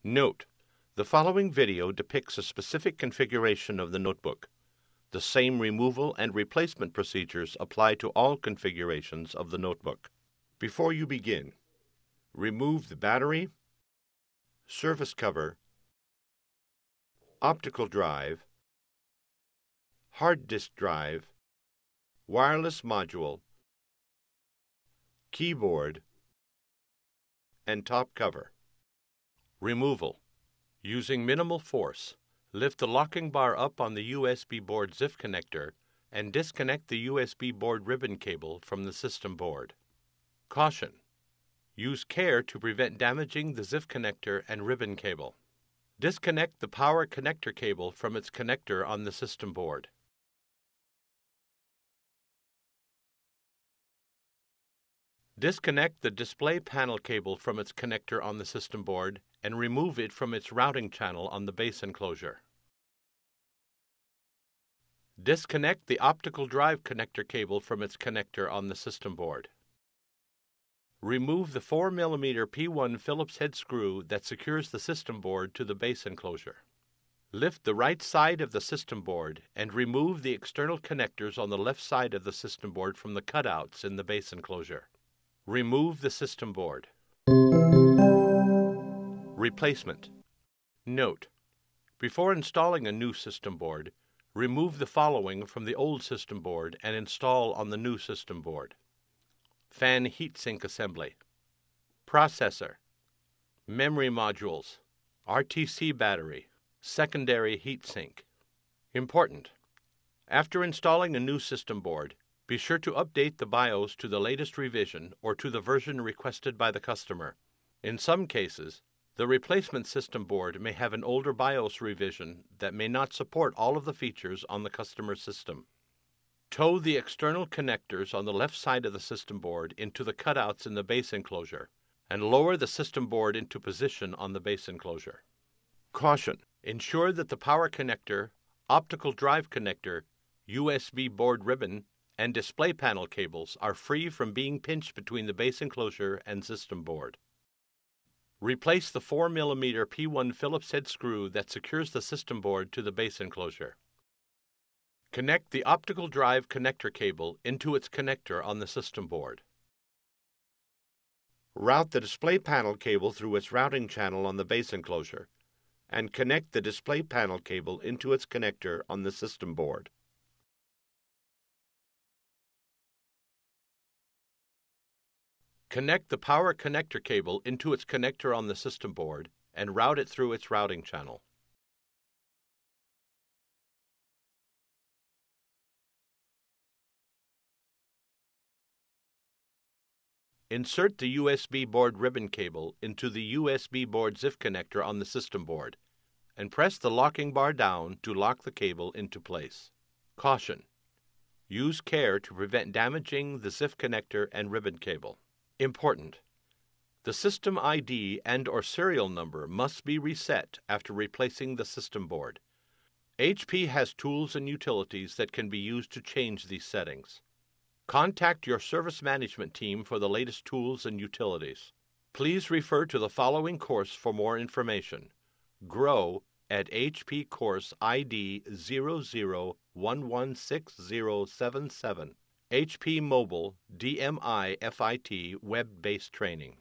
Note: the following video depicts a specific configuration of the notebook. The same removal and replacement procedures apply to all configurations of the notebook. Before you begin, remove the battery, surface cover, optical drive, hard disk drive, wireless module, keyboard, and top cover. Removal. Using minimal force, lift the locking bar up on the USB board ZIF connector and disconnect the USB board ribbon cable from the system board. Caution: use care to prevent damaging the ZIF connector and ribbon cable. Disconnect the power connector cable from its connector on the system board. Disconnect the display panel cable from its connector on the system board and remove it from its routing channel on the base enclosure. Disconnect the optical drive connector cable from its connector on the system board. Remove the 4mm P1 Phillips head screw that secures the system board to the base enclosure. Lift the right side of the system board and remove the external connectors on the left side of the system board from the cutouts in the base enclosure. Remove the system board. Replacement. Note: before installing a new system board, remove the following from the old system board and install on the new system board: fan heatsink assembly, processor, memory modules, RTC battery, secondary heatsink. Important: after installing a new system board, be sure to update the BIOS to the latest revision or to the version requested by the customer. In some cases, the replacement system board may have an older BIOS revision that may not support all of the features on the customer system. Tow the external connectors on the left side of the system board into the cutouts in the base enclosure and lower the system board into position on the base enclosure. Caution: ensure that the power connector, optical drive connector, USB board ribbon, and display panel cables are free from being pinched between the base enclosure and system board. Replace the 4mm P1 Phillips head screw that secures the system board to the base enclosure. Connect the optical drive connector cable into its connector on the system board. Route the display panel cable through its routing channel on the base enclosure, and connect the display panel cable into its connector on the system board. Connect the power connector cable into its connector on the system board and route it through its routing channel. Insert the USB board ribbon cable into the USB board ZIF connector on the system board and press the locking bar down to lock the cable into place. Caution: use care to prevent damaging the ZIF connector and ribbon cable. Important: the system ID and/or serial number must be reset after replacing the system board. HP has tools and utilities that can be used to change these settings. Contact your service management team for the latest tools and utilities. Please refer to the following course for more information. Grow at HP course ID 00116077. HP Mobile DMI FIT web-based training.